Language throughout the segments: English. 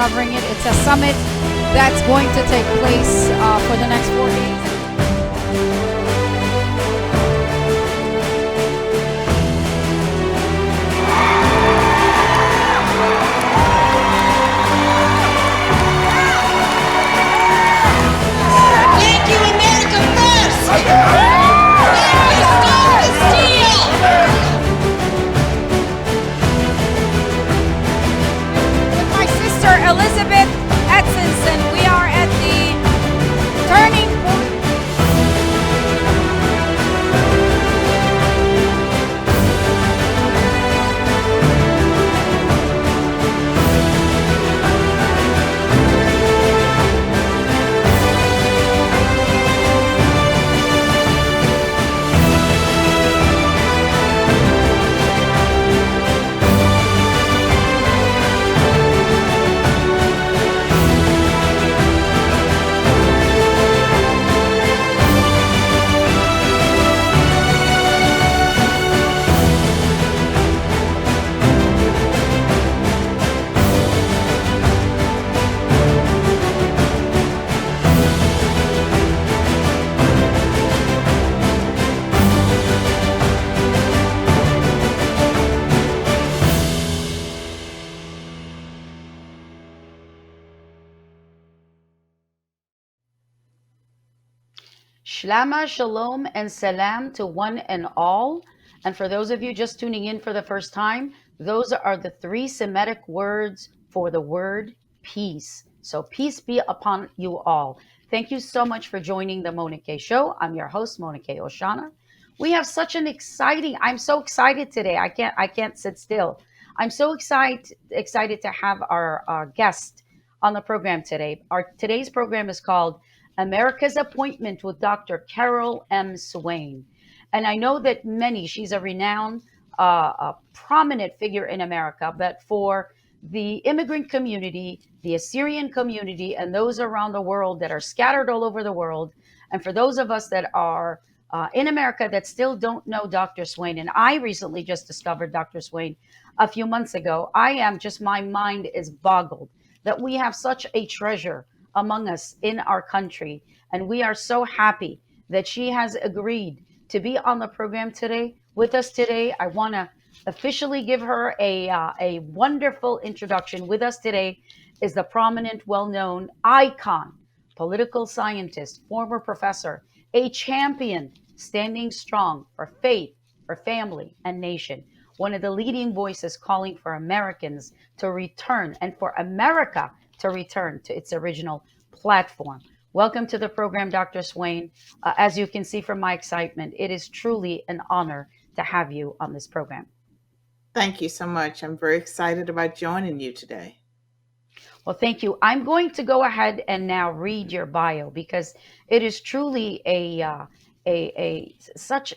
covering it. It's a summit that's going to take place for the next 4 days. Thank you, America First! Thank you, Stop the Steal! With my sister Elizabeth Etchinson, we are at the turning point. Shlama, shalom, and salam to one and all. And for those of you just tuning in for the first time, those are the three Semitic words for the word peace. So peace be upon you all. Thank you so much for joining the Mona K Show. I'm your host, Mona K Oshana. We have such an I'm so excited today. I can't sit still. I'm so excited to have our guest on the program today. Today's program is called America's Appointment with Dr. Carol M. Swain. And I know that she's a renowned, a prominent figure in America, but for the immigrant community, the Assyrian community, and those around the world that are scattered all over the world, and for those of us that are in America that still don't know Dr. Swain, and I recently just discovered Dr. Swain a few months ago, my mind is boggled that we have such a treasure among us in our country. And we are so happy that she has agreed to be on the program today with us today. I want to officially give her a wonderful introduction. With us today is the prominent, well-known icon, political scientist, former professor, a champion standing strong for faith, for family and nation. One of the leading voices calling for Americans to return and for America to return to its original platform. Welcome to the program, Dr. Swain. As you can see from my excitement, it is truly an honor to have you on this program. Thank you so much. I'm very excited about joining you today. Well, thank you. I'm going to go ahead and now read your bio because it is truly it's such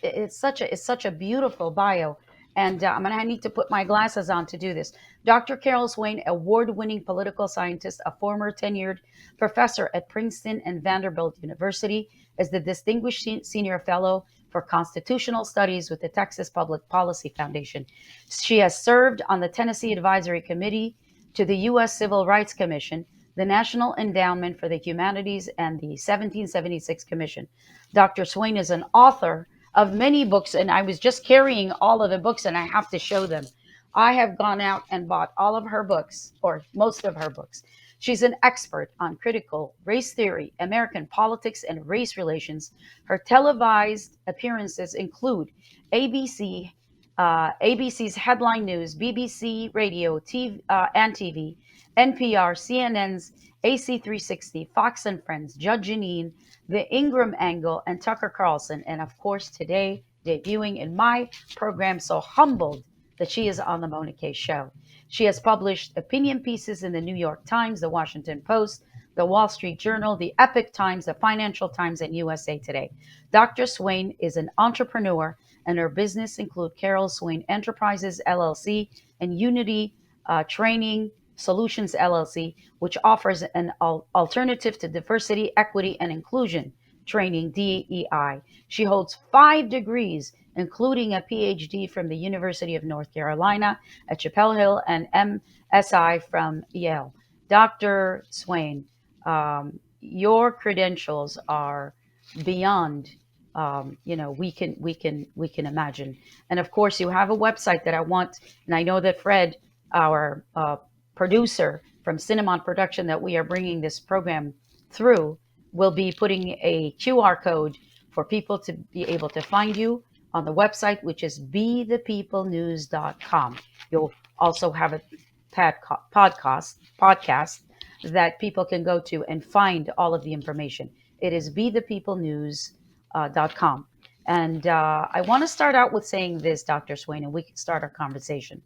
a beautiful bio. And I need to put my glasses on to do this. Dr. Carol Swain, award-winning political scientist, a former tenured professor at Princeton and Vanderbilt University, is the Distinguished Senior Fellow for Constitutional Studies with the Texas Public Policy Foundation. She has served on the Tennessee Advisory Committee to the U.S. Civil Rights Commission, the National Endowment for the Humanities, and the 1776 Commission. Dr. Swain is an author of many books, and I was just carrying all of the books, and I have to show them. I have gone out and bought all of her books, or most of her books. She's an expert on critical race theory, American politics, and race relations. Her televised appearances include ABC's Headline News, BBC Radio and TV, NPR, CNN's AC360, Fox and Friends, Judge Jeanine, The Ingram Angle, and Tucker Carlson. And of course, today, debuting in my program, so humbled that she is on the Mona K Show. She has published opinion pieces in the New York Times, the Washington Post, the Wall Street Journal, the Epoch Times, the Financial Times, and USA Today. Dr. Swain is an entrepreneur, and her business include Carol Swain Enterprises, LLC, and Unity Training Solutions, LLC, which offers an alternative to diversity, equity, and inclusion training, DEI. She holds 5 degrees, including a PhD from the University of North Carolina at Chapel Hill and MSI from Yale. Dr. Swain, your credentials are beyond we can imagine. And of course, you have a website that I want, and I know that Fred, our producer from Cinnamon Production, that we are bringing this program through, will be putting a QR code for people to be able to find you on the website, which is bethepeoplenews.com. You'll also have a podcast that people can go to and find all of the information. It is bethepeoplenews.com. And I want to start out with saying this, Dr. Swain, and we can start our conversation.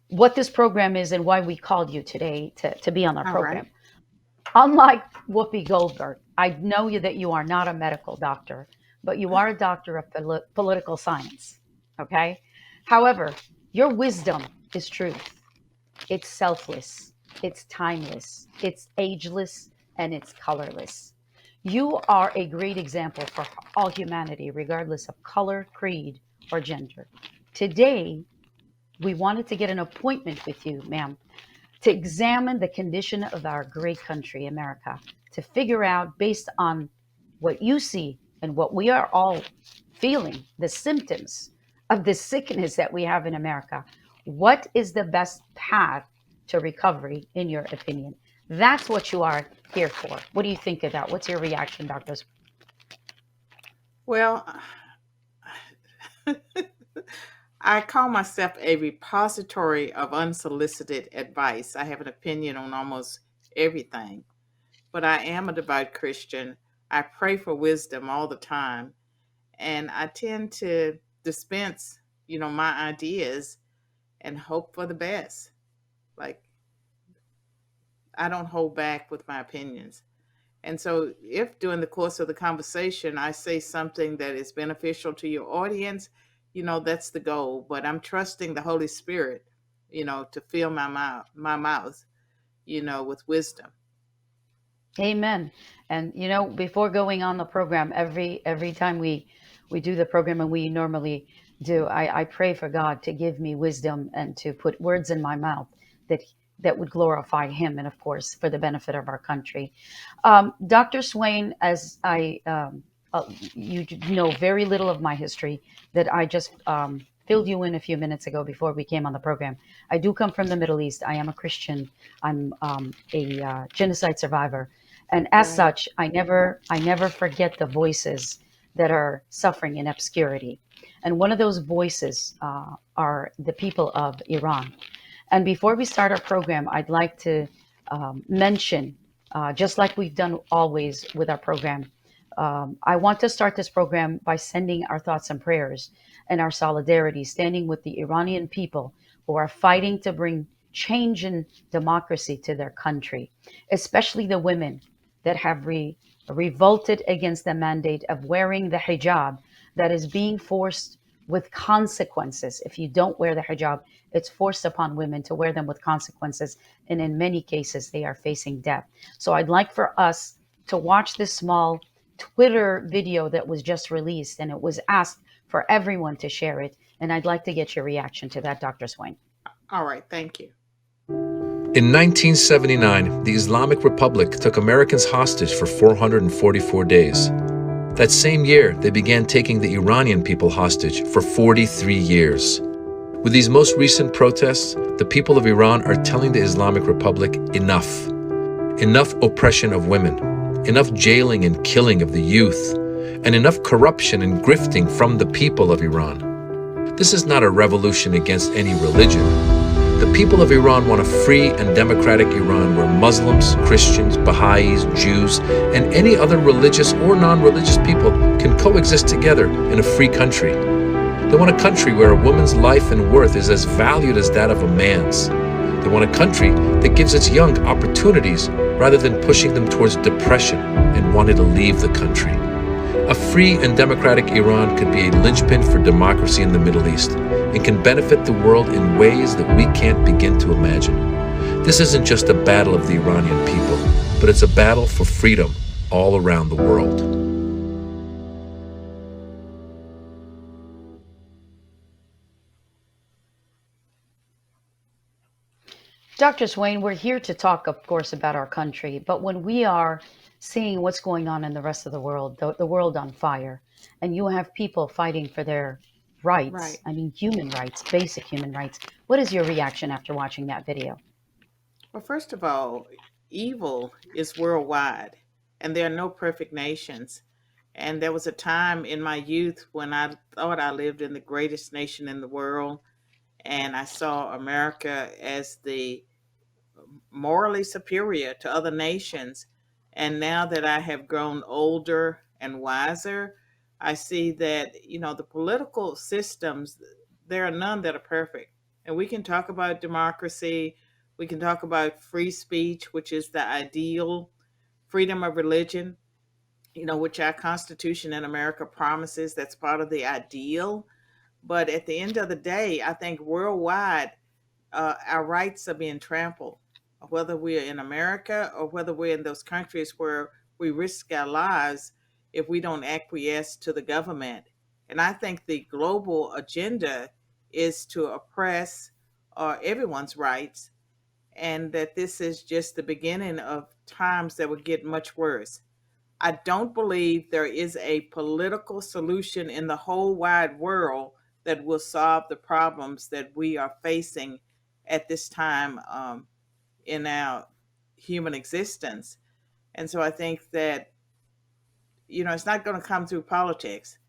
What this program is and why we called you today to be on our All program. right. Unlike Whoopi Goldberg, I know you that you are not a medical doctor, but you are a doctor of political science. Okay? However, your wisdom is truth. It's selfless, it's timeless, it's ageless, and it's colorless. You are a great example for all humanity, regardless of color, creed, or gender. Today, we wanted to get an appointment with you, ma'am, to examine the condition of our great country, America, to figure out, based on what you see and what we are all feeling, the symptoms of the sickness that we have in America, what is the best path to recovery, in your opinion? That's what you are here for. What do you think of that? What's your reaction, doctors? Well, I call myself a repository of unsolicited advice. I have an opinion on almost everything, but I am a devout Christian. I pray for wisdom all the time, and I tend to dispense, my ideas and hope for the best. Like, I don't hold back with my opinions. And so, if during the course of the conversation I say something that is beneficial to your audience, that's the goal. But I'm trusting the Holy Spirit, to fill my mouth, with wisdom. Amen. And before going on the program, every time we do the program, and we normally do, I pray for God to give me wisdom and to put words in my mouth that that would glorify Him, and of course for the benefit of our country. Dr. Swain, as you know very little of my history, that I just filled you in a few minutes ago before we came on the program. I do come from the Middle East. I am a Christian. I'm a genocide survivor. And as Right. such, I never forget the voices that are suffering in obscurity. And one of those voices are the people of Iran. And before we start our program, I'd like to mention, just like we've done always with our program, I want to start this program by sending our thoughts and prayers and our solidarity, standing with the Iranian people who are fighting to bring change and democracy to their country, especially the women that have revolted against the mandate of wearing the hijab that is being forced with consequences. If you don't wear the hijab, it's forced upon women to wear them with consequences. And in many cases, they are facing death. So I'd like for us to watch this small Twitter video that was just released, and it was asked for everyone to share it. And I'd like to get your reaction to that, Dr. Swain. All right. Thank you. In 1979, the Islamic Republic took Americans hostage for 444 days. That same year, they began taking the Iranian people hostage for 43 years. With these most recent protests, the people of Iran are telling the Islamic Republic enough. Enough oppression of women, enough jailing and killing of the youth, and enough corruption and grifting from the people of Iran. This is not a revolution against any religion. The people of Iran want a free and democratic Iran where Muslims, Christians, Baha'is, Jews, and any other religious or non-religious people can coexist together in a free country. They want a country where a woman's life and worth is as valued as that of a man's. They want a country that gives its young opportunities rather than pushing them towards depression and wanting to leave the country. A free and democratic Iran could be a linchpin for democracy in the Middle East and can benefit the world in ways that we can't begin to imagine. This isn't just a battle of the Iranian people, but it's a battle for freedom all around the world. Dr. Swain, we're here to talk, of course, about our country, but when we are seeing what's going on in the rest of the world, the world on fire, and you have people fighting for their rights, Right. I mean, human rights, basic human rights, what is your reaction after watching that video? Well, first of all, evil is worldwide, and there are no perfect nations. And there was a time in my youth when I thought I lived in the greatest nation in the world, and I saw America as the morally superior to other nations. And now that I have grown older and wiser, I see that, the political systems, there are none that are perfect. And we can talk about democracy, we can talk about free speech, which is the ideal, freedom of religion, which our Constitution in America promises, that's part of the ideal. But at the end of the day, I think worldwide, our rights are being trampled, whether we're in America or whether we're in those countries where we risk our lives if we don't acquiesce to the government. And I think the global agenda is to oppress everyone's rights, and that this is just the beginning of times that will get much worse. I don't believe there is a political solution in the whole wide world that will solve the problems that we are facing at this time, in our human existence. And so I think that, it's not going to come through politics.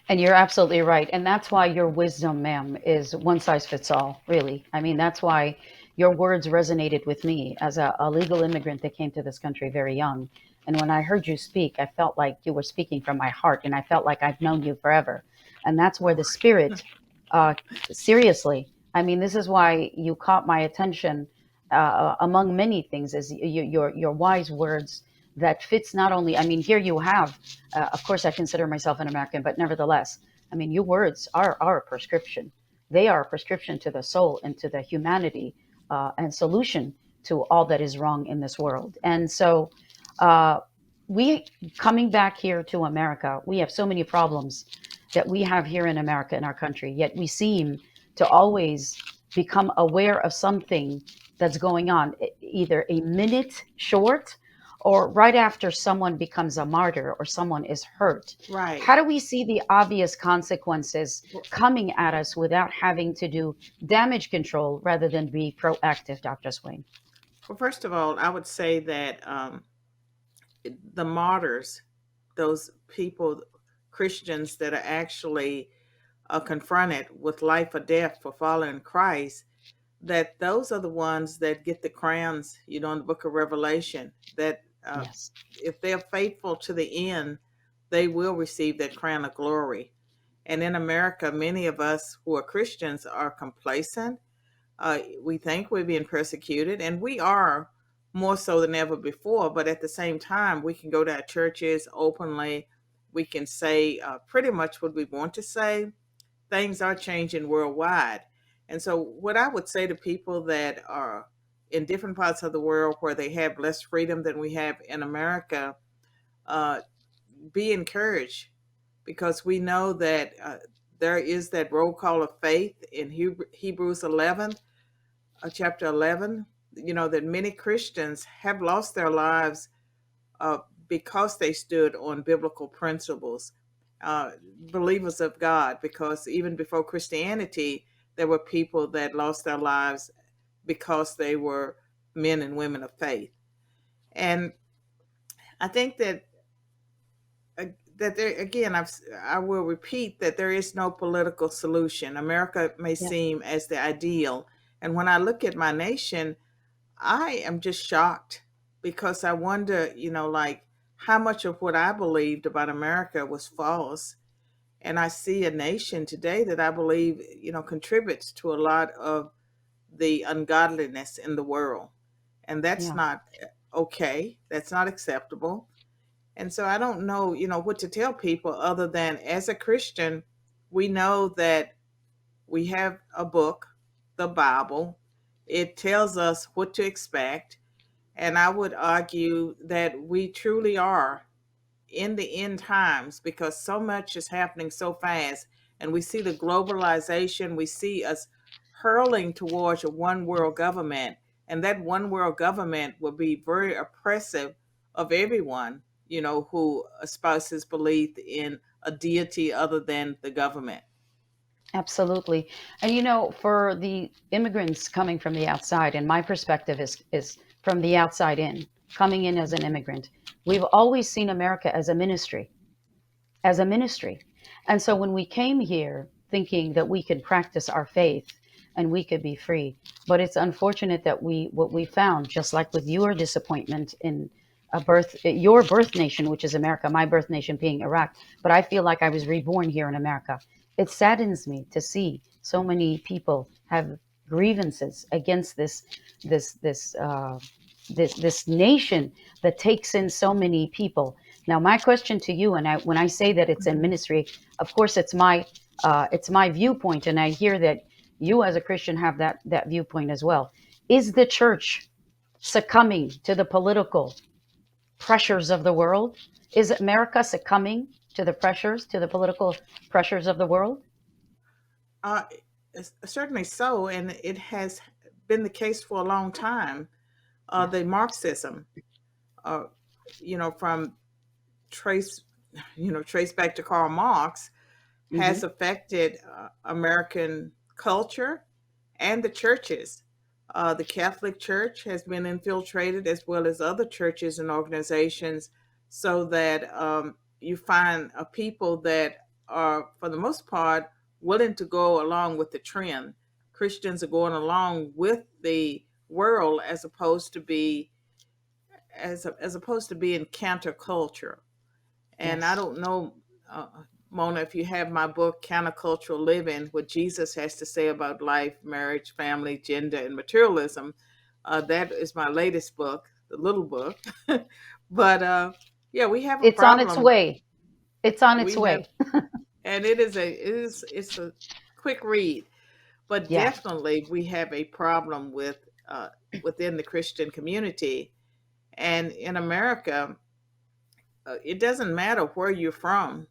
And you're absolutely right. And that's why your wisdom, ma'am, is one size fits all, really. I mean, that's why your words resonated with me as a legal immigrant that came to this country very young. And when I heard you speak, I felt like you were speaking from my heart, and I felt like I've known you forever. And that's where the spirit, uh, seriously, I mean, this is why you caught my attention, among many things, is your wise words that fits not only, I mean, here you have, of course, I consider myself an American, but nevertheless, I mean, your words are a prescription. They are a prescription to the soul and to the humanity, and solution to all that is wrong in this world. And so, uh, we coming back here to America, we have so many problems that we have here in America, in our country, yet we seem to always become aware of something that's going on, either a minute short or right after someone becomes a martyr or someone is hurt. Right. How do we see the obvious consequences coming at us without having to do damage control rather than be proactive, Dr. Swain? Well, first of all, I would say that the martyrs, those people, Christians that are actually confronted with life or death for following Christ, that those are the ones that get the crowns, in the book of Revelation, that Yes. if they're faithful to the end, they will receive that crown of glory. And in America, many of us who are Christians are complacent. We think we're being persecuted, and we are more so than ever before. But at the same time, we can go to our churches openly. We can say pretty much what we want to say. Things are changing worldwide. And so, what I would say to people that are in different parts of the world where they have less freedom than we have in America, uh, be encouraged, because we know that there is that roll call of faith in Hebrews 11, chapter 11, that many Christians have lost their lives uh, because they stood on biblical principles, uh, believers of God, because even before Christianity, there were people that lost their lives because they were men and women of faith. And I think that that there again, I will repeat that there is no political solution. America may Yeah. seem as the ideal, and when I look at my nation, I am just shocked, because I wonder, like, how much of what I believed about America was false. And I see a nation today that I believe, contributes to a lot of the ungodliness in the world. And that's Yeah. not okay. That's not acceptable. And so I don't know, what to tell people other than, as a Christian, we know that we have a book, the Bible. It tells us what to expect. And I would argue that we truly are in the end times, because so much is happening so fast. And we see the globalization, we see us hurling towards a one world government, and that one world government will be very oppressive of everyone, who espouses belief in a deity other than the government. Absolutely. And for the immigrants coming from the outside, and my perspective is from the outside in, coming in as an immigrant, we've always seen America as a ministry, as a ministry. And so when we came here thinking that we could practice our faith and we could be free, but it's unfortunate that what we found, just like with your disappointment in your birth nation, which is America, my birth nation being Iraq, but I feel like I was reborn here in America. It saddens me to see so many people have grievances against this this uh, this nation that takes in so many people. Now, my question to you, and when I say that it's in ministry, of course, it's my viewpoint, and I hear that you, as a Christian, have that viewpoint as well. Is the church succumbing to the political pressures of the world? Is America succumbing to the political pressures of the world? Uh, Certainly so, and it has been the case for a long time. Yeah. The Marxism, uh, from trace, trace back to Karl Marx, Hmm. has affected American culture and the churches. The Catholic Church has been infiltrated, as well as other churches and organizations, so that you find people that are, for the most part, willing to go along with the trend. Christians are going along with the world as opposed to being counterculture. And I Yes. don't know, uh, Mona, if you have my book, Countercultural Living, what Jesus has to say about life, marriage, family, gender, and materialism. That is my latest book, the little book. But yeah, we have a It's on its problem. way. It's on its We have, way. and it's a quick read, but Yeah. definitely we have a problem within the Christian community. And in America, it doesn't matter where you're from,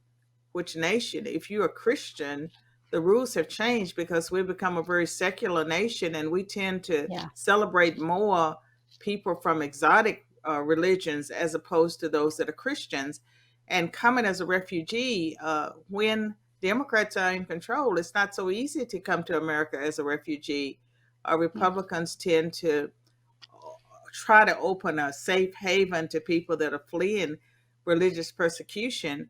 which nation. If you're a Christian, the rules have changed because we've become a very secular nation, and we tend to Yeah. celebrate more people from exotic religions as opposed to those that are Christians. And coming as a refugee, when Democrats are in control, it's not so easy to come to America as a refugee. Yeah. Republicans tend to try to open a safe haven to people that are fleeing religious persecution,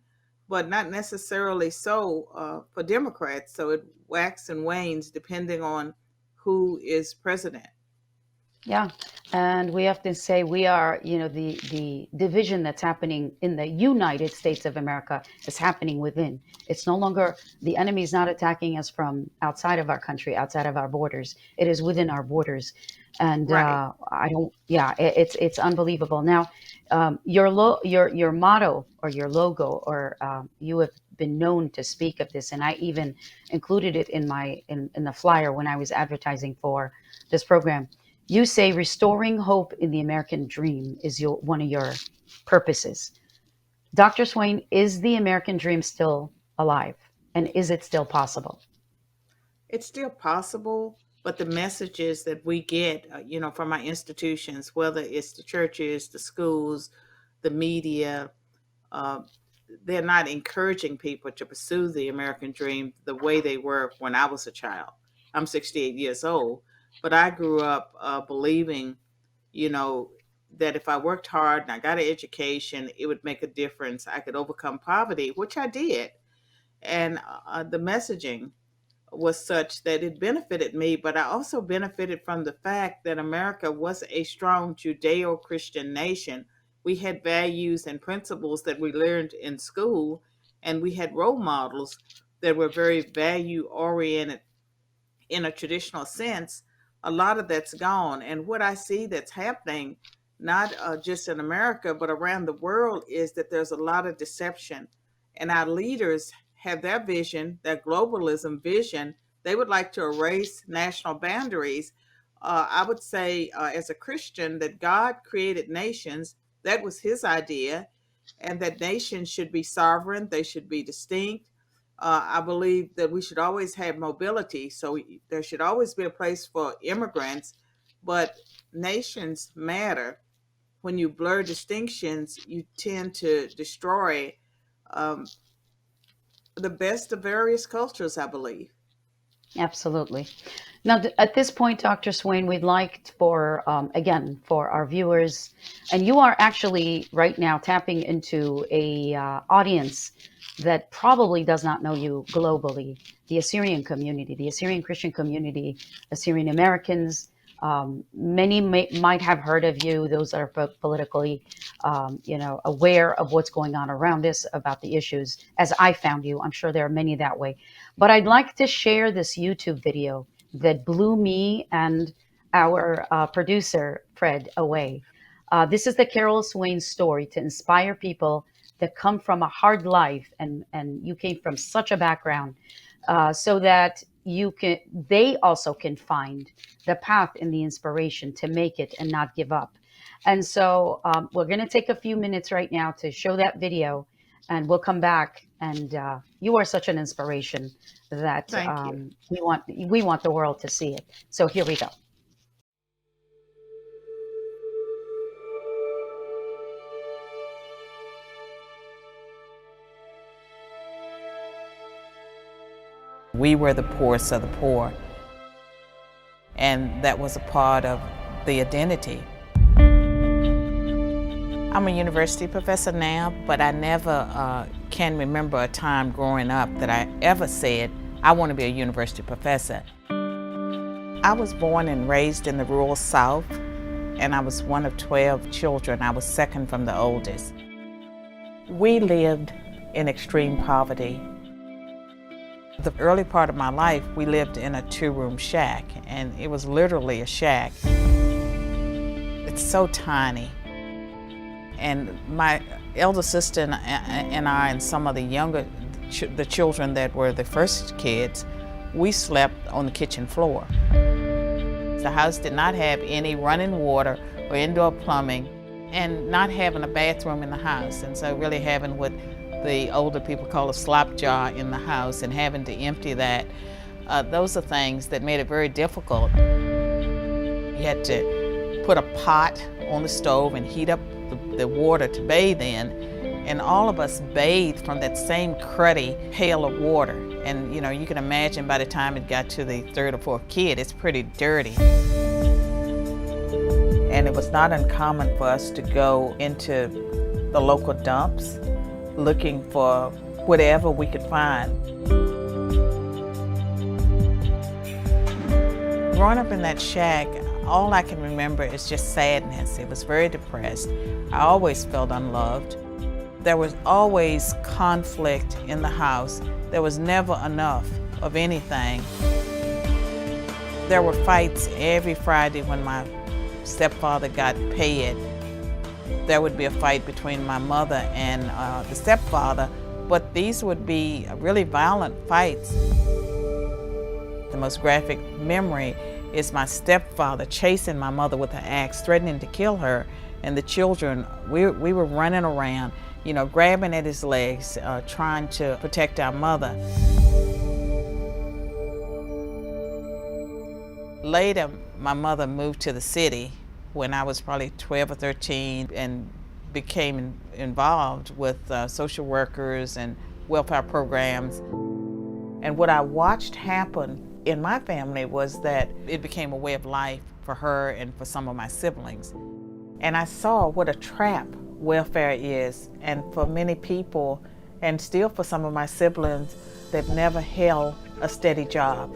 but not necessarily so for Democrats. So it waxes and wanes depending on who is president. Yeah, and we have to say we are, the division that's happening in the United States of America is happening within. It's no longer the enemy is not attacking us from outside of our country, outside of our borders. It is within our borders, and Right. I don't. Yeah, it's unbelievable. Now, your motto or your logo, or you have been known to speak of this, and I even included it in in the flyer when I was advertising for this program. You say restoring hope in the American dream is one of your purposes. Dr. Swain, is the American dream still alive? And is it still possible? It's still possible, but the messages that we get, from our institutions, whether it's the churches, the schools, the media, uh, they're not encouraging people to pursue the American dream the way they were when I was a child. I'm 68 years old, but I grew up believing, you know, that if I worked hard and I got an education, it would make a difference. I could overcome poverty, which I did. And the messaging was such that it benefited me, but I also benefited from the fact that America was a strong Judeo Christian nation. We had values and principles that we learned in school, and we had role models that were very value oriented in a traditional sense. A lot of that's gone. And what I see that's happening, not just in America, but around the world, is that there's a lot of deception. And our leaders have their vision, their globalism vision. They would like to erase national boundaries. I would say, as a Christian, that God created nations. That was his idea, and that nations should be sovereign, they should be distinct, I believe that we should always have mobility, so there should always be a place for immigrants, but nations matter. When you blur distinctions, you tend to destroy um, the best of various cultures, I believe. Absolutely. Now, at this point, Dr. Swain, we'd like for, again, for our viewers, and you are actually right now tapping into a audience that probably does not know you globally, the Assyrian community, the Assyrian Christian community, Assyrian Americans. Many might have heard of you, those that are politically, aware of what's going on around us, about the issues, as I found you. I'm sure there are many that way. But I'd like to share this YouTube video that blew me and our producer, Fred, away. This is the Carol Swain story to inspire people that come from a hard life, and you came from such a background, so that they also can find the path and the inspiration to make it and not give up. And so we're going to take a few minutes right now to show that video, and we'll come back. And you are such an inspiration that Thank you. we want the world to see it. So here we go. We were the poorest of the poor, and that was a part of the identity. I'm a university professor now, but I never can remember a time growing up that I ever said, I want to be a university professor. I was born and raised in the rural South, and I was one of 12 children. I was second from the oldest. We lived in extreme poverty. The early part of my life, we lived in a 2-room shack, and it was literally a shack. It's so tiny. And my elder sister and I and some of the children that were the first kids, we slept on the kitchen floor. The house did not have any running water or indoor plumbing, and not having a bathroom in the house. And so really having what the older people call a slop jar in the house and having to empty that, those are things that made it very difficult. You had to put a pot on the stove and heat up the water to bathe in, and all of us bathed from that same cruddy pail of water. And you know, you can imagine by the time it got to the 3rd or 4th kid, it's pretty dirty. And it was not uncommon for us to go into the local dumps looking for whatever we could find. Growing up in that shack, all I can remember is just sadness. It was very depressed. I always felt unloved. There was always conflict in the house. There was never enough of anything. There were fights every Friday when my stepfather got paid. There would be a fight between my mother and the stepfather, but these would be really violent fights. The most graphic memory is my stepfather chasing my mother with an axe, threatening to kill her, and the children, we were running around, you know, grabbing at his legs, trying to protect our mother. Later, my mother moved to the city when I was probably 12 or 13 and became involved with social workers and welfare programs. And what I watched happen in my family was that it became a way of life for her and for some of my siblings. And I saw what a trap welfare is, and for many people, and still for some of my siblings, they've never held a steady job.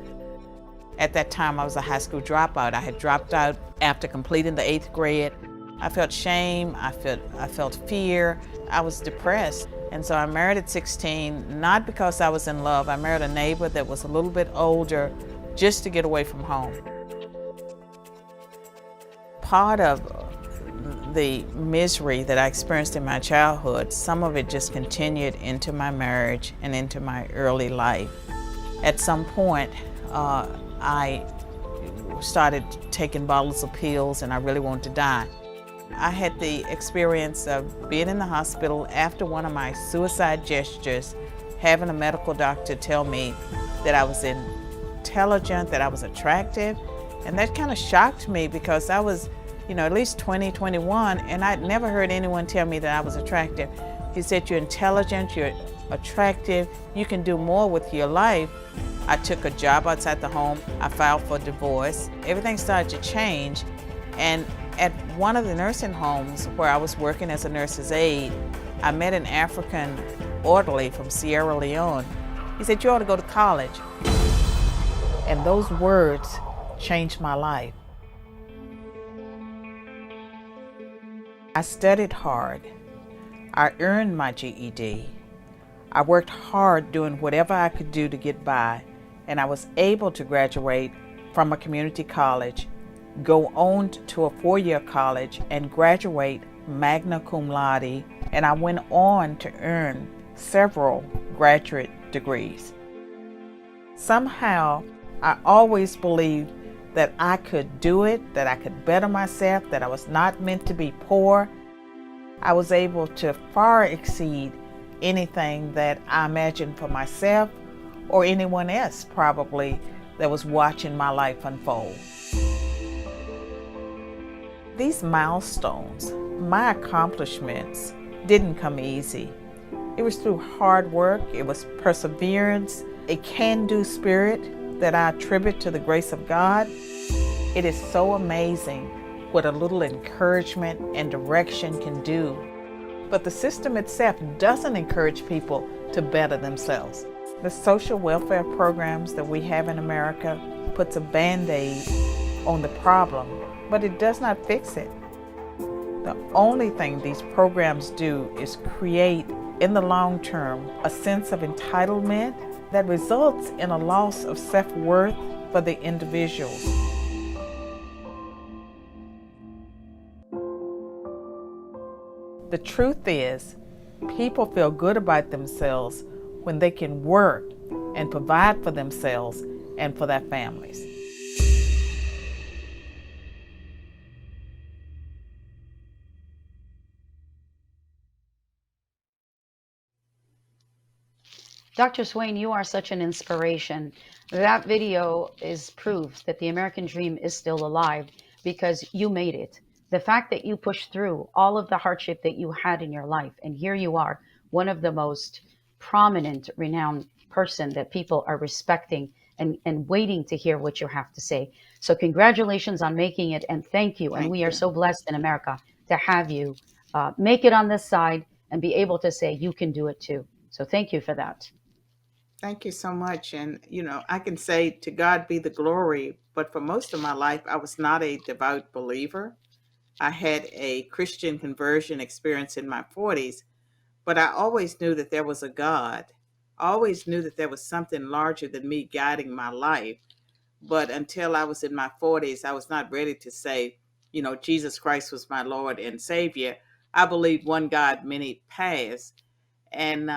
At that time, I was a high school dropout. I had dropped out after completing the 8th grade. I felt shame, I felt fear, I was depressed. And so I married at 16, not because I was in love. I married a neighbor that was a little bit older just to get away from home. Part of the misery that I experienced in my childhood, some of it just continued into my marriage and into my early life. At some point, I started taking bottles of pills and I really wanted to die. I had the experience of being in the hospital after one of my suicide gestures, having a medical doctor tell me that I was intelligent, that I was attractive, and that kind of shocked me because I was, at least 20, 21, and I'd never heard anyone tell me that I was attractive. He said, you're intelligent, you're attractive, you can do more with your life. I took a job outside the home, I filed for divorce. Everything started to change, and at one of the nursing homes where I was working as a nurse's aide, I met an African orderly from Sierra Leone. He said, you ought to go to college. And those words changed my life. I studied hard. I earned my GED. I worked hard doing whatever I could do to get by, and I was able to graduate from a community college, go on to a four-year college, and graduate magna cum laude, and I went on to earn several graduate degrees. Somehow, I always believed that I could do it, that I could better myself, that I was not meant to be poor. I was able to far exceed anything that I imagined for myself or anyone else probably that was watching my life unfold. These milestones, my accomplishments, didn't come easy. It was through hard work, it was perseverance, a can-do spirit that I attribute to the grace of God. It is so amazing what a little encouragement and direction can do. But the system itself doesn't encourage people to better themselves. The social welfare programs that we have in America puts a Band-Aid on the problem, but it does not fix it. The only thing these programs do is create, in the long term, a sense of entitlement that results in a loss of self-worth for the individual. The truth is, people feel good about themselves when they can work and provide for themselves and for their families. Dr. Swain, you are such an inspiration. That video is proof that the American dream is still alive because you made it. The fact that you pushed through all of the hardship that you had in your life, and here you are, one of the most prominent, renowned person that people are respecting and waiting to hear what you have to say. So congratulations on making it, and thank you. And we are so blessed in America to have you make it on this side and be able to say you can do it too. So thank you for that. Thank you so much. And, I can say to God be the glory, but for most of my life, I was not a devout believer. I had a Christian conversion experience in my 40s, but I always knew that there was a God. I always knew that there was something larger than me guiding my life. But until I was in my 40s, I was not ready to say, Jesus Christ was my Lord and Savior. I believed one God, many paths. And,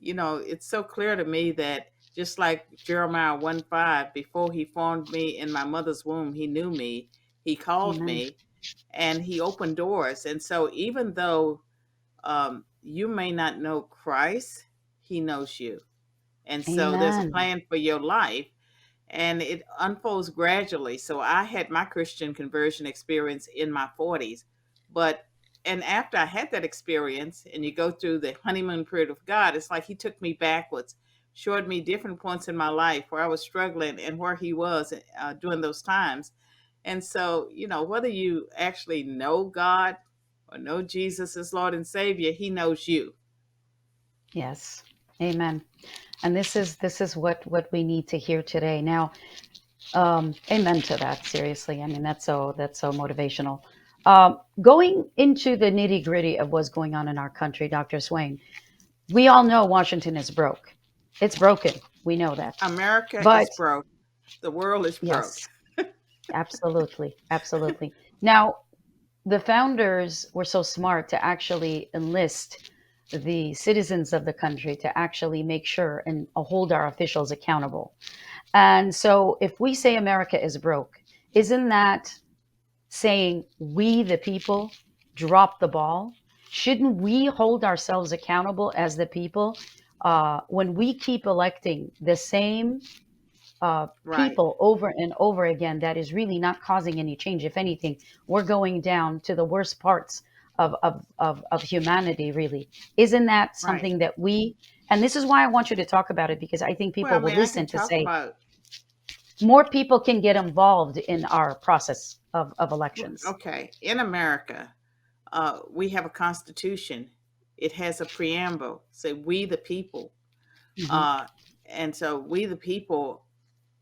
it's so clear to me that just like Jeremiah 1:5, before he formed me in my mother's womb, he knew me, he called Amen. me, and he opened doors. And so even though you may not know Christ, he knows you. And so there's a Amen. plan for your life, and it unfolds gradually. So I had my Christian conversion experience in my 40s, but and after I had that experience, and you go through the honeymoon period of God, it's like he took me backwards, showed me different points in my life where I was struggling and where he was during those times. And so, whether you actually know God or know Jesus as Lord and Savior, he knows you. Yes. Amen. And this is what we need to hear today. Now, amen to that. Seriously, I mean that's so motivational. Going into the nitty gritty of what's going on in our country, Dr. Swain, we all know Washington is broke. It's broken. We know that. America But is broke. The world is broke. yes, absolutely, absolutely. Now, the founders were so smart to actually enlist the citizens of the country to actually make sure and hold our officials accountable. And so if we say America is broke, isn't that saying we, the people, dropped the ball? Shouldn't we hold ourselves accountable as the people when we keep electing the same Right. people over and over again, that is really not causing any change. If anything, we're going down to the worst parts of humanity, really. Isn't that Right. something that we, and this is why I want you to talk about it, because I think Well, people I will mean, I can listen to talk say about, more people can get involved in our process of elections. okay, in America, we have a constitution. It has a preamble, say, we the people. Hmm. Uh, and so we the people,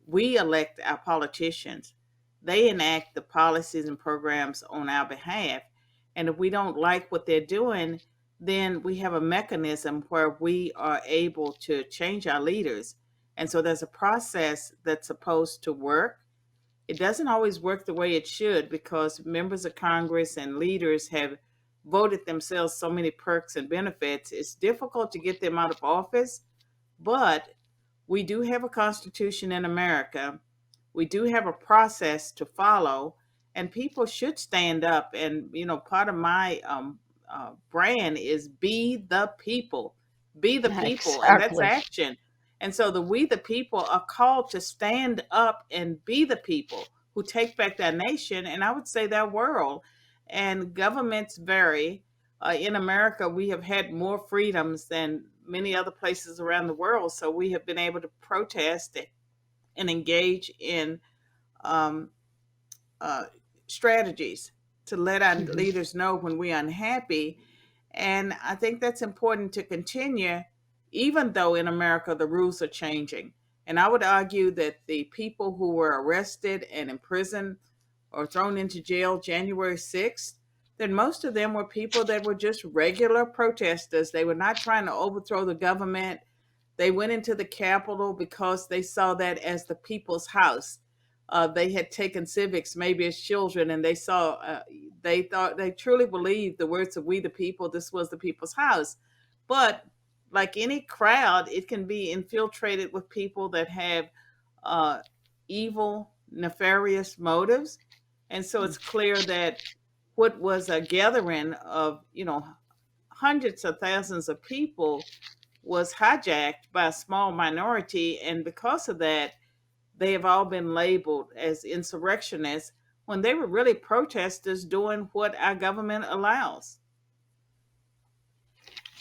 we elect our politicians. They enact the policies and programs on our behalf. And if we don't like what they're doing, then we have a mechanism where we are able to change our leaders. And so there's a process that's supposed to work. It doesn't always work the way it should because members of Congress and leaders have voted themselves so many perks and benefits. It's difficult to get them out of office, but we do have a constitution in America. We do have a process to follow, and people should stand up. And part of my brand is be the people, be the people, and that's Exactly. action. And so the we the people are called to stand up and be the people who take back their nation, and I would say their world. And governments vary. In America, we have had more freedoms than many other places around the world, so we have been able to protest and engage in um, uh, strategies to let our Hmm. leaders know when we're unhappy. And I think that's important to continue, even though in America the rules are changing. And I would argue that the people who were arrested and imprisoned or thrown into jail January 6th, that most of them were people that were just regular protesters. They were not trying to overthrow the government. They went into the Capitol because they saw that as the people's house. They had taken civics maybe as children, and they thought, they truly believed the words of "We the people." This was the people's house. But like any crowd, it can be infiltrated with people that have uh, evil, nefarious motives, and so it's clear that what was a gathering of hundreds of thousands of people was hijacked by a small minority, and because of that, they have all been labeled as insurrectionists when they were really protesters doing what our government allows.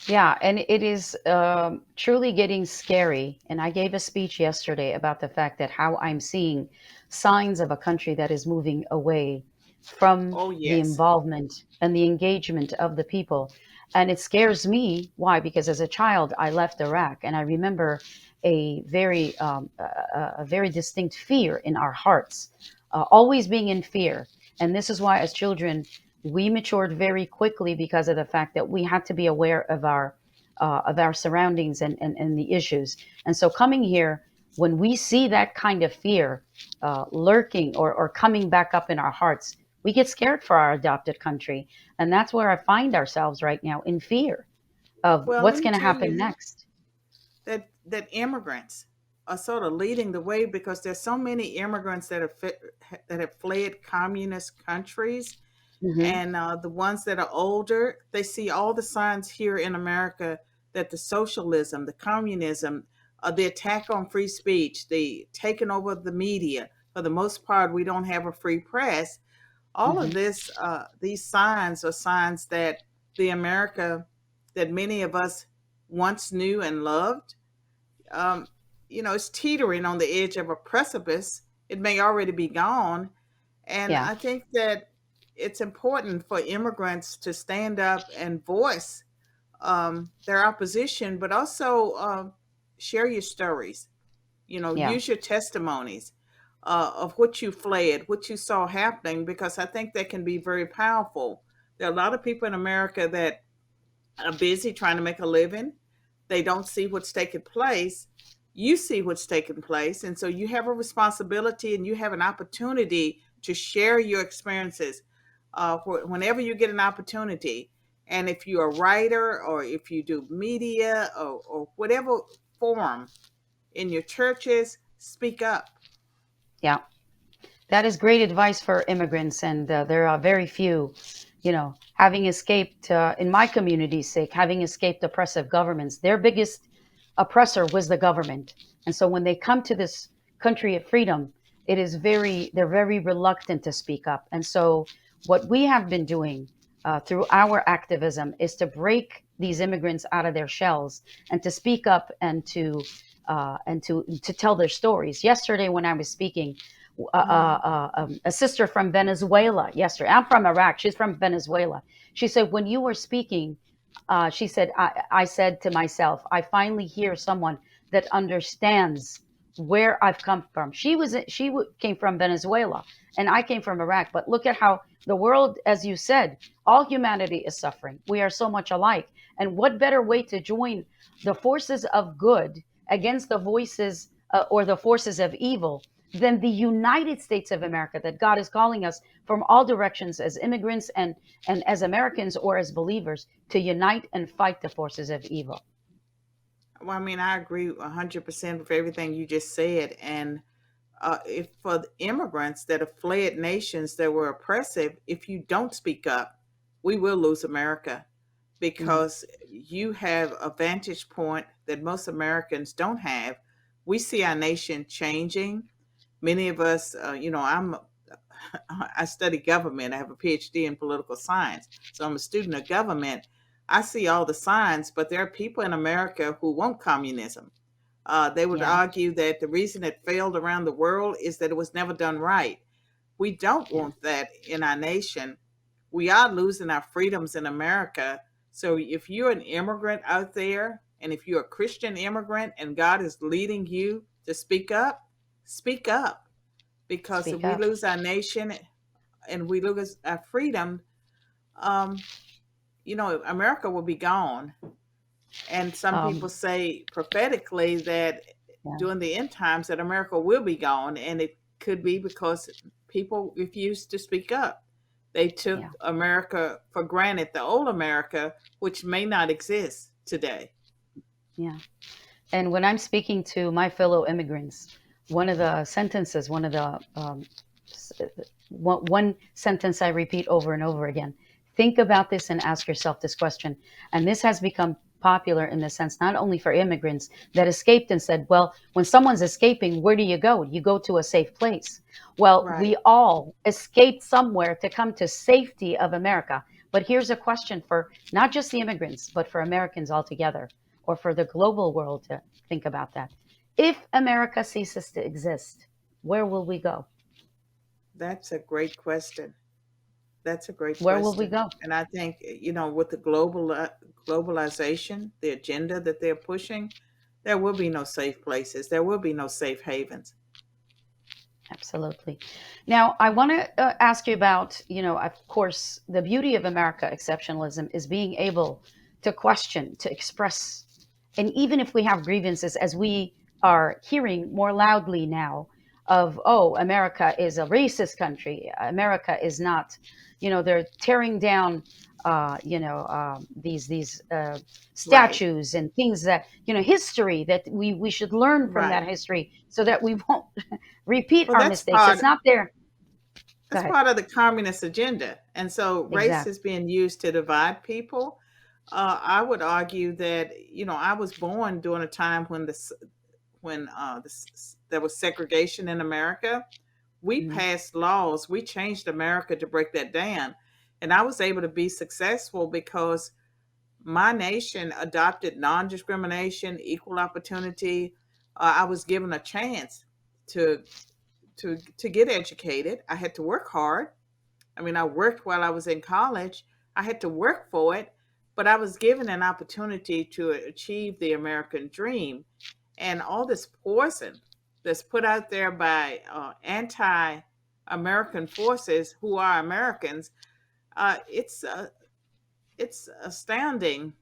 Yeah, and it is truly getting scary. And I gave a speech yesterday about the fact that how I'm seeing signs of a country that is moving away from Oh, the yes. involvement and the engagement of the people. And it scares me. Why? Because as a child, I left Iraq, and I remember a very distinct fear in our hearts, always being in fear. And this is why, as children, we matured very quickly because of the fact that we had to be aware of our surroundings and the issues. And so coming here, when we see that kind of fear lurking or coming back up in our hearts, we get scared for our adopted country. And that's where I find ourselves right now, in fear of Well, let what's me going to tell happen you next. that immigrants are sort of leading the way because there's so many immigrants that have fled communist countries, Hmm. and the ones that are older, they see all the signs here in America that the socialism, the communism, the attack on free speech, the taking over of the media. For the most part, we don't have a free press. All of Hmm. this, these signs are signs that the America that many of us once knew and loved, um, it's teetering on the edge of a precipice. It may already be gone. And Yeah, I think that it's important for immigrants to stand up and voice their opposition, but also share your stories. yeah, Use your testimonies of what you fled, what you saw happening, because I think that can be very powerful. There are a lot of people in America that are busy trying to make a living. They don't see what's taking place. You see what's taking place. And so you have a responsibility and you have an opportunity to share your experiences whenever you get an opportunity. And if you're a writer or if you do media or whatever forum in your churches, speak up. yeah. That is great advice for immigrants, and there are very few, having escaped, in my community's sake, having escaped oppressive governments. Their biggest oppressor was the government. And so when they come to this country of freedom, they're very reluctant to speak up. And so what we have been doing through our activism is to break these immigrants out of their shells and to speak up and to tell their stories. Yesterday, when I was speaking, a sister from Venezuela. Yesterday, I'm from Iraq. She's from Venezuela. She said, when you were speaking, she said, I said to myself, I finally hear someone that understands where I've come from. She came from Venezuela, and I came from Iraq. But look at how the world, as you said, all humanity is suffering. We are so much alike. And what better way to join the forces of good against the voices or the forces of evil than the United States of America, that God is calling us from all directions as immigrants and as Americans or as believers to unite and fight the forces of evil. Well, I mean, I agree 100% with everything you just said. And if for the immigrants that have fled nations that were oppressive, if you don't speak up, we will lose America Mm, because you have a vantage point that most Americans don't have. We see our nation changing. Many of us, I study government. I have a PhD in political science, so I'm a student of government. I see all the signs, but there are people in America who want communism. They would yeah, argue that the reason it failed around the world is that it was never done right. We don't yeah, want that in our nation. We are losing our freedoms in America. So if you're an immigrant out there, and if you're a Christian immigrant and God is leading you to speak up. Because if speak we up. lose our nation and we lose our freedom, um, America will be gone. And some people Um, say prophetically that yeah, during the end times that America will be gone, and it could be because people refused to speak up. They took yeah, America for granted, the old America, which may not exist today. yeah. And when I'm speaking to my fellow immigrants, one of the sentences, s- one sentence I repeat over and over again: think about this and ask yourself this question. And this has become popular in the sense not only for immigrants that escaped and said, well, when someone's escaping, where do you go? You go to a safe place. Well, we Right. all escaped somewhere to come to safety of America. But here's a question for not just the immigrants, but for Americans altogether, or for the global world to think about that. If America ceases to exist, where will we go? That's a great question. That's a great Where will we question. go? And I think, with the globalization, the agenda that they're pushing, there will be no safe places. There will be no safe havens. Absolutely. Now, I want to ask you about, of course, the beauty of America exceptionalism is being able to question, to express, and even if we have grievances, as we are hearing more loudly now, of, oh, America is a racist country, America is not, they're tearing down, these Right. statues and things that, history that we should learn from that Right. history so that we won't repeat Well, our mistakes. It's not there. Go that's ahead. part of the communist agenda. And so race Exactly. is being used to divide people. I would argue that, I was born during a time when there was segregation in America. We Mhm. passed laws. We changed America to break that down. And I was able to be successful because my nation adopted non discrimination, equal opportunity. I was given a chance to, to get educated. I had to work hard. I mean, I worked while I was in college. I had to work for it, but I was given an opportunity to achieve the American dream. And all this poison that's put out there by anti American forces who are Americans, uh, it's, uh, it's astounding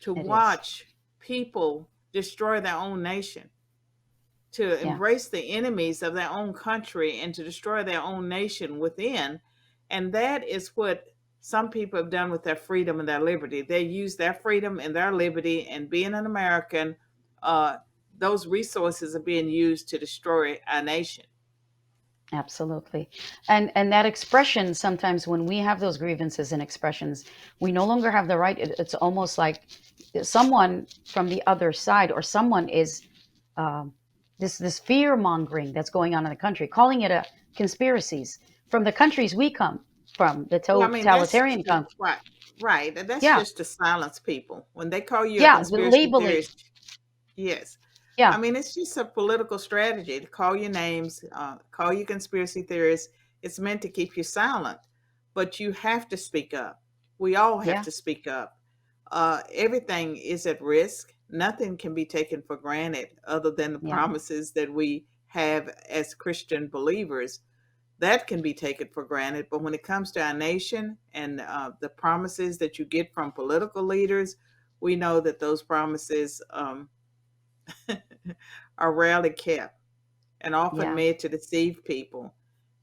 to It is. watch people destroy their own nation, to Yeah. embrace the enemies of their own country and to destroy their own nation within. And that is what some people have done with their freedom and their liberty. They use their freedom and their liberty, and being an American, uh, those resources are being used to destroy our nation. Absolutely. And that expression, sometimes when we have those grievances and expressions, we no longer have the right. It's almost like someone from the other side, or someone is um, this fear mongering that's going on in the country, calling it a conspiracies from the countries we come from, the Well, I mean, that's totalitarian country. right, right. And that's Yeah, just to silence people. When they call you a yeah, the conspiracy labeling. theorist, yes. I Yeah, mean, it's just a political strategy to call you names, call you conspiracy theorists. It's meant to keep you silent, but you have to speak up. We all have yeah, to speak up. Everything is at risk. Nothing can be taken for granted other than the yeah, promises that we have as Christian believers. That can be taken for granted. But when it comes to our nation and the promises that you get from political leaders, we know that those promises are rarely kept and often yeah, made to deceive people.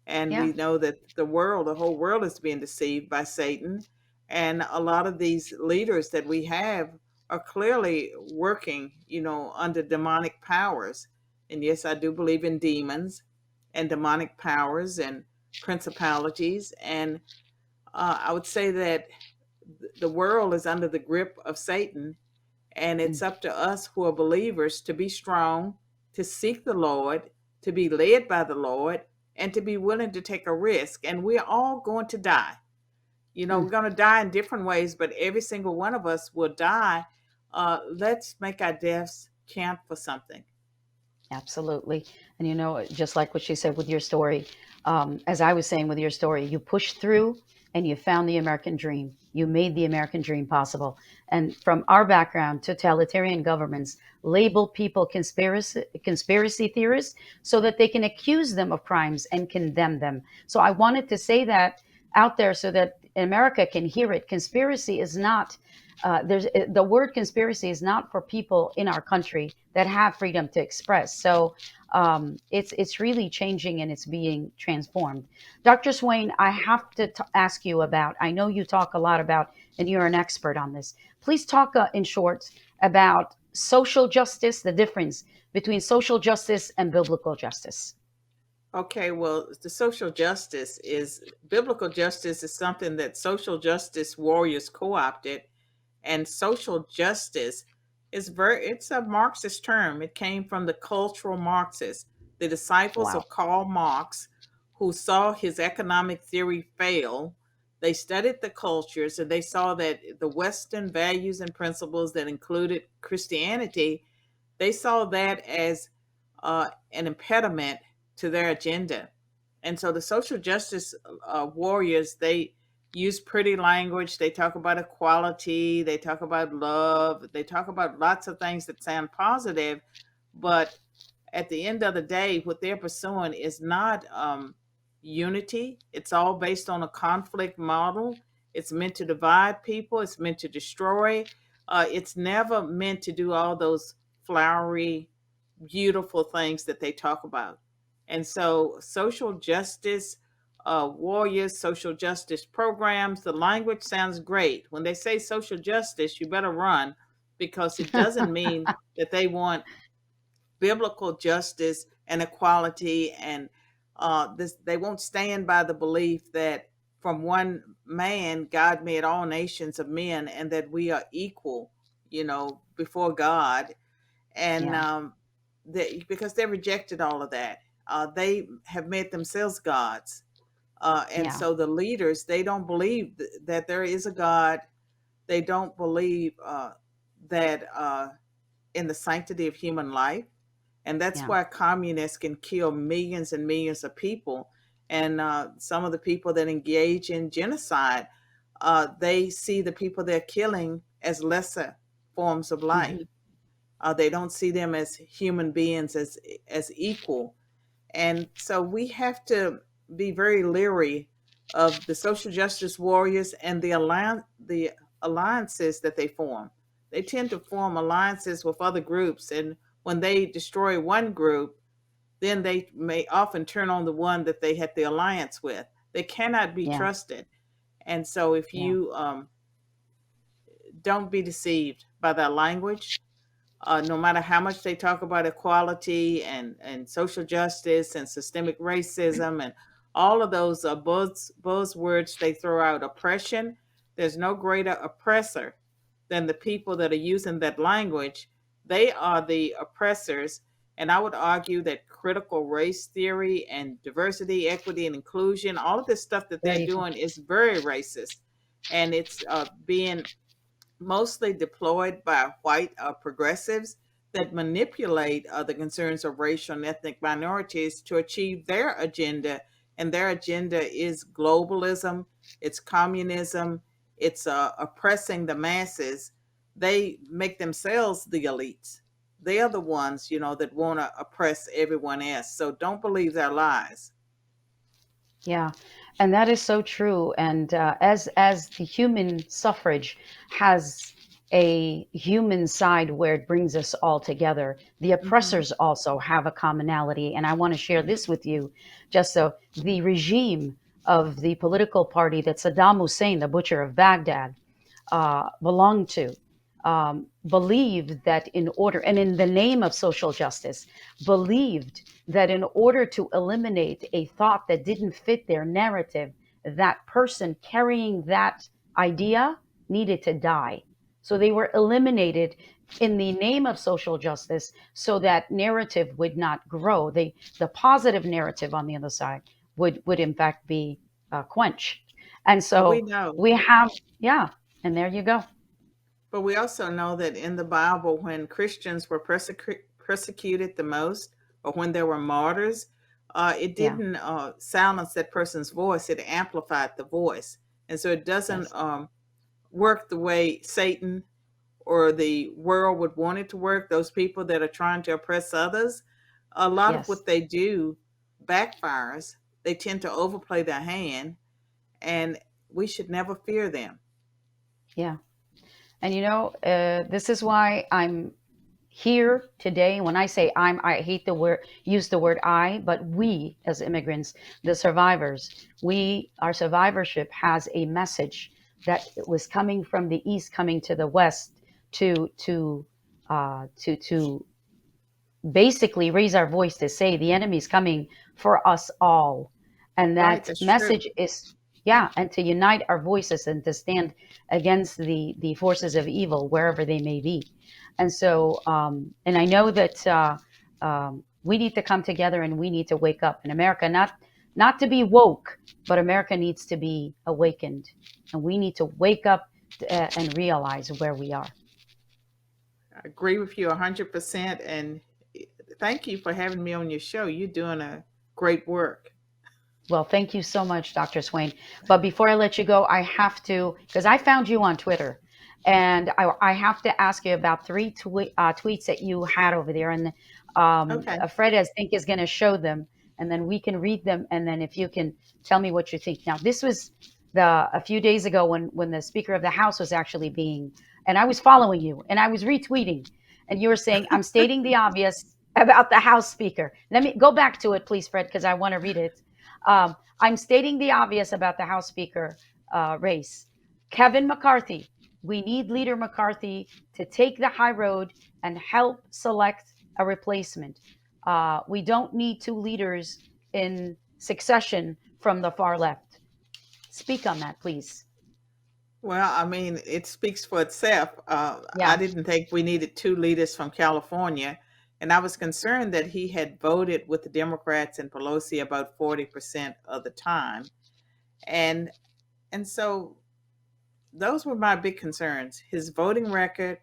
And yeah, we know that the whole world is being deceived by Satan. And a lot of these leaders that we have are clearly working, under demonic powers. And yes, I do believe in demons and demonic powers and principalities. And I would say that the world is under the grip of Satan, and it's mm, up to us who are believers to be strong, to seek the Lord, to be led by the Lord, and to be willing to take a risk. And we're all going to die. We're mm. going to die in different ways, but every single one of us will die. Let's make our deaths count for something. Absolutely. And just like what she said with your story, as I was saying with your story, you pushed through and you found the American dream. You made the American dream possible. And from our background, totalitarian governments label people conspiracy theorists so that they can accuse them of crimes and condemn them. So I wanted to say that out there so that America can hear it. Conspiracy is not the word conspiracy is not for people in our country that have freedom to express. So it's really changing and it's being transformed. Dr. Swain, I have to ask you about. I know you talk a lot about, and you're an expert on this. Please talk in short about social justice, the difference between social justice and biblical justice. Okay, well, the social justice is biblical justice is something that social justice warriors co-opted, and social justice it's a Marxist term. It came from the cultural Marxists, the disciples Wow. of Karl Marx, who saw his economic theory fail. They studied the cultures and they saw that the Western values and principles that included Christianity, they saw that as an impediment to their agenda. And so the social justice warriors, they use pretty language. They talk about equality. They talk about love. They talk about lots of things that sound positive. But at the end of the day, what they're pursuing is not unity. It's all based on a conflict model. It's meant to divide people. It's meant to destroy. It's never meant to do all those flowery, beautiful things that they talk about. And so, social justice warriors, social justice programs, the language sounds great. When they say social justice, you better run because it doesn't mean that they want biblical justice and equality and they won't stand by the belief that from one man God made all nations of men and that we are equal, before God. And Yeah. because they rejected all of that, they have made themselves gods. And Yeah. so the leaders, they don't believe that there is a God. They don't believe that in the sanctity of human life. And that's Yeah. why communists can kill millions and millions of people. And some of the people that engage in genocide, they see the people they're killing as lesser forms of life. Hmm. They don't see them as human beings, as equal. And so we have to be very leery of the social justice warriors and the alliances that they form. They tend to form alliances with other groups, and when they destroy one group, then they may often turn on the one that they had the alliance with. They cannot be Yeah. trusted. And so if Yeah. you don't be deceived by that language, No matter how much they talk about equality and social justice and systemic racism and all of those buzzwords they throw out, oppression, there's no greater oppressor than the people that are using that language. They are the oppressors. And I would argue that critical race theory and diversity, equity, and inclusion, all of this stuff that they're Very true. doing is very racist. And it's being mostly deployed by white progressives that manipulate the concerns of racial and ethnic minorities to achieve their agenda. And their agenda is globalism, it's communism, it's oppressing the masses. They make themselves the elites. They are the ones, that want to oppress everyone else. So don't believe their lies. Yeah, and that is so true. And as the human suffrage has a human side where it brings us all together, the Hmm. oppressors also have a commonality. And I want to share this with you, just so the regime of the political party that Saddam Hussein, the butcher of Baghdad, belonged to, believed that in order, and in the name of social justice, believed that in order to eliminate a thought that didn't fit their narrative, that person carrying that idea needed to die. So they were eliminated in the name of social justice so that narrative would not grow. The positive narrative on the other side would in fact be quenched. And But we so know we have, yeah, and there you go. But we also know that in the Bible, when Christians were persecuted the most, or when there were martyrs, it Yeah. didn't silence that person's voice, it amplified the voice. And so it doesn't Yes. work the way Satan or the world would want it to work. Those people that are trying to oppress others, a lot of Yes. what they do backfires. They tend to overplay their hand, and we should never fear them. Yeah. And this is why I'm here today. When I say I hate the word, use the word I, but we as immigrants, the survivors, our survivorship has a message that was coming from the East, coming to the West to basically raise our voice to say the enemy is coming for us all. And Right, that that's true. message is, yeah, and to unite our voices and to stand against the forces of evil wherever they may be. And so, and I know that we need to come together and we need to wake up in America, not to be woke, but America needs to be awakened, and we need to wake up and realize where we are. I agree with you 100%. And thank you for having me on your show. You're doing a great work. Well, thank you so much, Dr. Swain. But before I let you go, I have to, because I found you on Twitter, and I have to ask you about three tweets that you had over there. And Okay. Fred, I think, is going to show them, and then we can read them. And then if you can tell me what you think. Now, this was a few days ago when the Speaker of the House was actually being, and I was following you, and I was retweeting, and you were saying, I'm stating the obvious about the House Speaker. Let me go back to it, please, Fred, because I want to read it. I'm stating the obvious about the House Speaker race. Kevin McCarthy, we need Leader McCarthy to take the high road and help select a replacement. We don't need two leaders in succession from the far left. Speak on that, please. Well, I mean, it speaks for itself. I Yeah. didn't think we needed two leaders from California. And I was concerned that he had voted with the Democrats and Pelosi about 40% of the time. And and so those were my big concerns. His voting record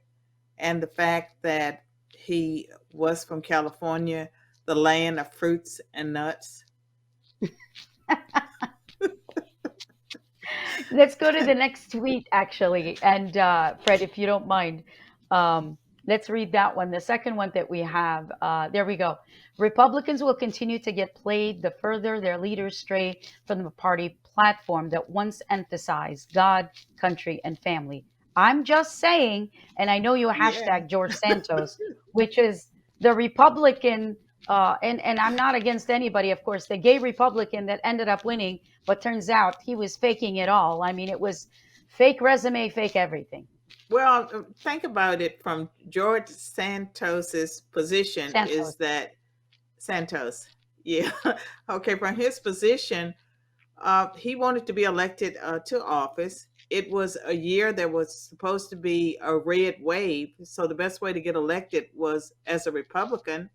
and the fact that he was from California, the land of fruits and nuts. Let's go to the next tweet, actually. And Fred, if you don't mind, um, let's read that one. The second one that we have, there we go. Republicans will continue to get played the further their leaders stray from the party platform that once emphasized God, country, and family. I'm just saying, and I know you Yeah. hashtag George Santos, which is the Republican, and I'm not against anybody, of course, the gay Republican that ended up winning, but turns out he was faking it all. I mean, it was fake resume, fake everything. Well, think about it from George Santos's position is Santos. that Santos, yeah, okay, from his position, he wanted to be elected to office. It was a year that was supposed to be a red wave, so the best way to get elected was as a Republican.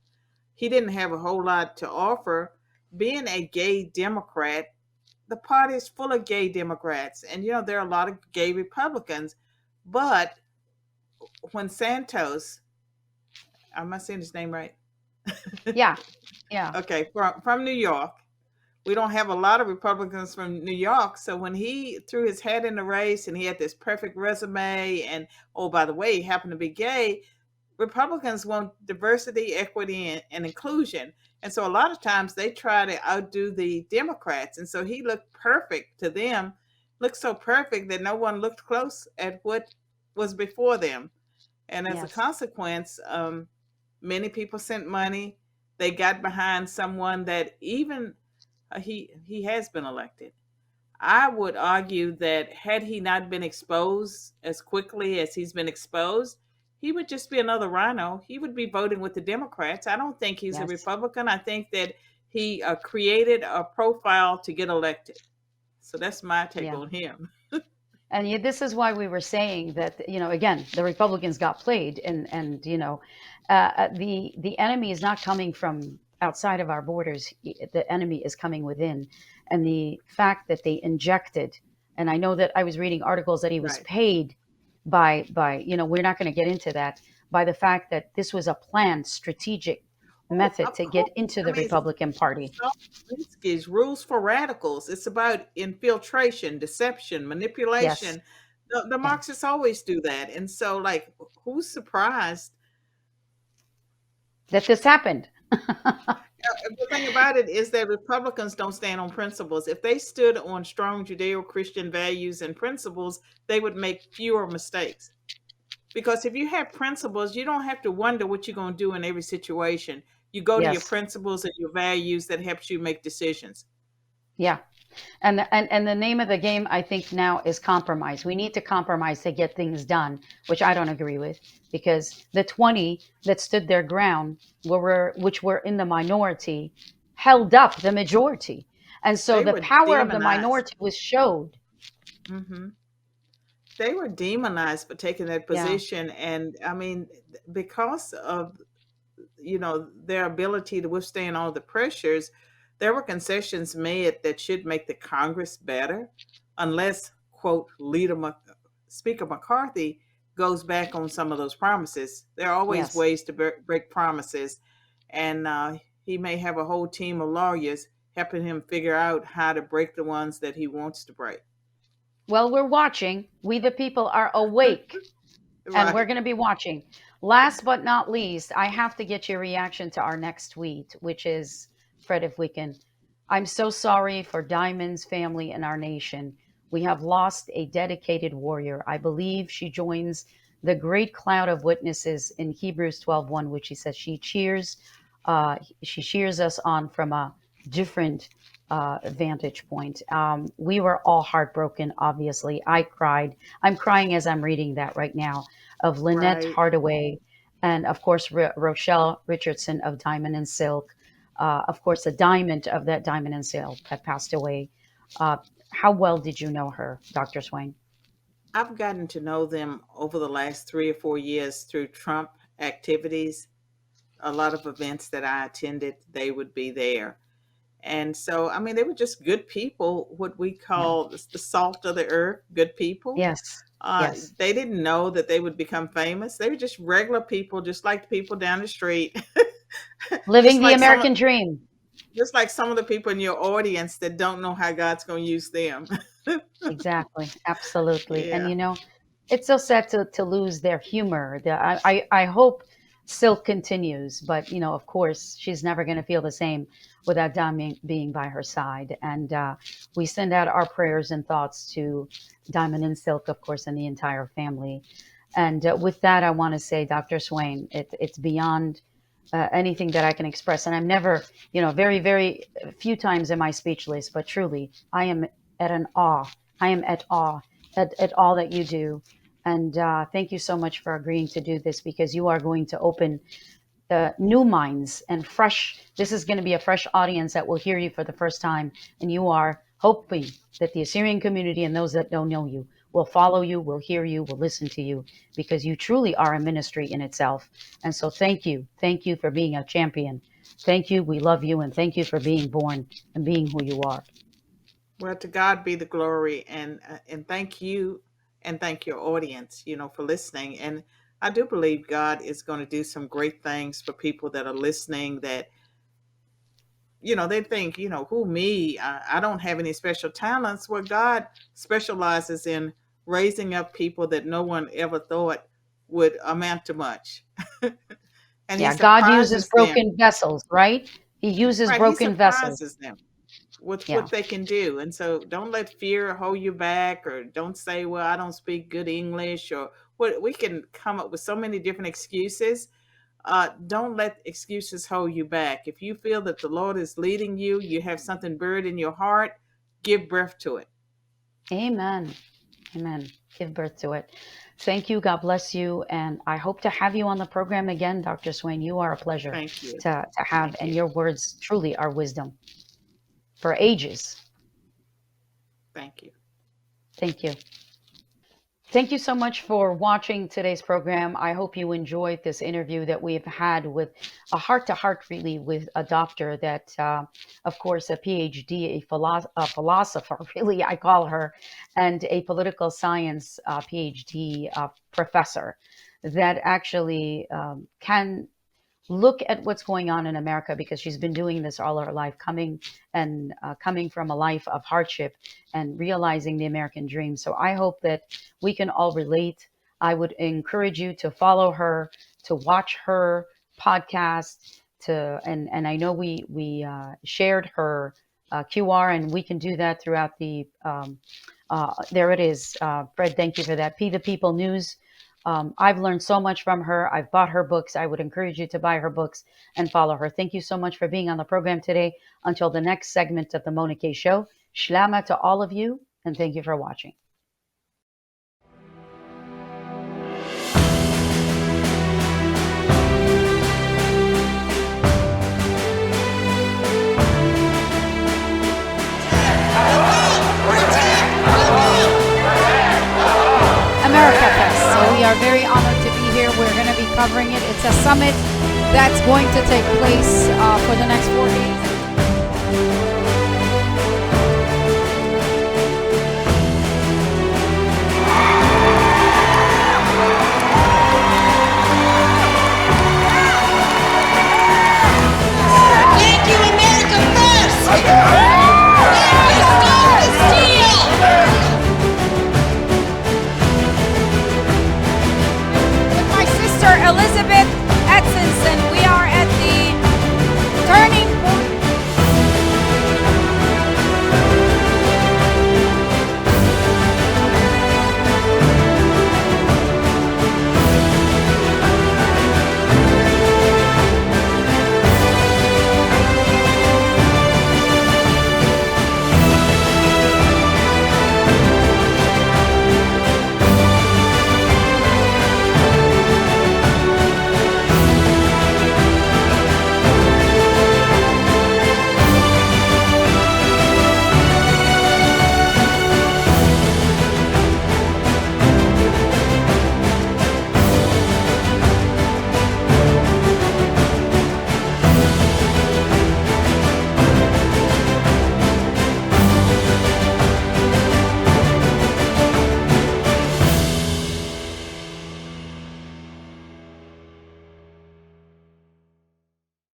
He didn't have a whole lot to offer. Being a gay Democrat, the party is full of gay Democrats, and there are a lot of gay Republicans. But when Santos, am I saying his name right? Yeah, yeah, Okay, from New York. We don't have a lot of Republicans from New York. So when he threw his hat in the race and he had this perfect resume, and oh, by the way, he happened to be gay, Republicans want diversity, equity, and inclusion. And so a lot of times they try to outdo the Democrats. And so he looked perfect to them, looked so perfect that no one looked close at what was before them. And as a yes, consequence, many people sent money. They got behind someone that even he has been elected. I would argue that had he not been exposed as quickly as he's been exposed, he would just be another rhino. He would be voting with the Democrats. I don't think he's a yes. Republican. I think that he created a profile to get elected. So that's my take Yeah. on him. And this is why we were saying that, again, the Republicans got played, and the enemy is not coming from outside of our borders. The enemy is coming within, and the fact that they injected, and I know that I was reading articles that he was Right. paid by we're not going to get into that, by the fact that this was a planned strategic Oh, method of to course. get into I the mean, Republican Party. Linsky's rules for radicals. It's about infiltration, deception, Yes, manipulation. The yeah, Marxists always do that. And so, like, who's surprised? that this happened. The thing about it is that Republicans don't stand on principles. If they stood on strong Judeo Christian values and principles, they would make fewer mistakes. Because if you have principles, you don't have to wonder what you're going to do in every situation. You go to your Yes, principles and your values that helps you make decisions. yeah. And the name of the game, I think, now is compromise. We need to compromise to get things done, which I don't agree with, because the 20 that stood their ground, which were in the minority, held up the majority, and so They the were power of the demonized. minority was showed. Hmm. They were demonized for taking that Yeah. position. And I mean, because of their ability to withstand all the pressures, there were concessions made that should make the Congress better, unless quote Speaker McCarthy goes back on some of those promises. There are always Yes. ways to break promises, and he may have a whole team of lawyers helping him figure out how to break the ones that he wants to break. Well, we're watching. We, the people, are awake, and we're Right. going to be watching. Last but not least, I have to get your reaction to our next tweet, which is, Fred, if we can. I'm so sorry for Diamond's family and our nation. We have lost a dedicated warrior. I believe she joins the great cloud of witnesses in Hebrews 12:1, which he says she cheers us on from a different vantage point. We were all heartbroken, obviously. I cried. I'm crying as I'm reading that right now, of Lynette Right. Hardaway, and of course, Rochelle Richardson of Diamond and Silk. Of course, the diamond of that Diamond and Silk had passed away. Uh, how well did you know her, Dr. Swain? I've gotten to know them over the last 3 or 4 years through Trump activities. A lot of events that I attended, they would be there. And so, I mean, they were just good people, what we Yeah. call the salt of the earth, good people. Yes. Yes. They didn't know that they would become famous. They were just regular people, just like the people down the street, Living just the like American dream. some of the people in your audience that don't know how God's going to use them. Exactly. Absolutely. And Yeah. it's so sad to lose their humor. I hope Silk continues, but of course, she's never going to feel the same without Diamond being by her side. And we send out our prayers and thoughts to Diamond and Silk, of course, and the entire family. And with that, I want to say, Dr. Swain, it's beyond anything that I can express. And I'm never, very, very few times am I speechless, but truly, I am at an awe. I am at awe at all that you do. And thank you so much for agreeing to do this, because you are going to open new minds and fresh. This is going to be a fresh audience that will hear you for the first time. And you are hoping that the Assyrian community and those that don't know you will follow you, will hear you, will listen to you, because you truly are a ministry in itself. And so thank you. Thank you for being a champion. Thank you. We love you. And thank you for being born and being who you are. Well, to God be the glory, and thank you, and thank your audience, for listening. And I do believe God is going to do some great things for people that are listening. That they think, who me? I don't have any special talents. Well, God specializes in raising up people that no one ever thought would amount to much, and He Yeah, God uses surprises them. broken vessels, right? He uses Right? He broken vessels. surprises them with Yeah. what they can do. And so don't let fear hold you back, or don't say, well, I don't speak good English, or what. We can come up with so many different excuses. Don't let excuses hold you back. If you feel that the Lord is leading you, you have something buried in your heart, give birth to it. Amen. Amen. Give birth to it. Thank you. God bless you. And I hope to have you on the program again, Dr. Swain. You are a pleasure Thank you. to have, Thank and you. your words truly are wisdom for ages. Thank you. Thank you. Thank you so much for watching today's program. I hope you enjoyed this interview that we've had with a heart-to-heart, really, with a doctor that, of course, a PhD, a philosopher, really, I call her, and a political science PhD professor that actually can look at what's going on in America, because she's been doing this all her life, coming from a life of hardship and realizing the American dream. So I hope that we can all relate. I would encourage you to follow her, to watch her podcast, and I know we shared her QR, and we can do that throughout the. There it is, Fred. Thank you for that. P the People News. I've learned so much from her. I've bought her books. I would encourage you to buy her books and follow her. Thank you so much for being on the program today. Until the next segment of the Mona K Show, Shlama to all of you, and thank you for watching. America Fest. So we are very honored to be here. We're going to be covering it. It's a summit that's going to take place for the next 4 days.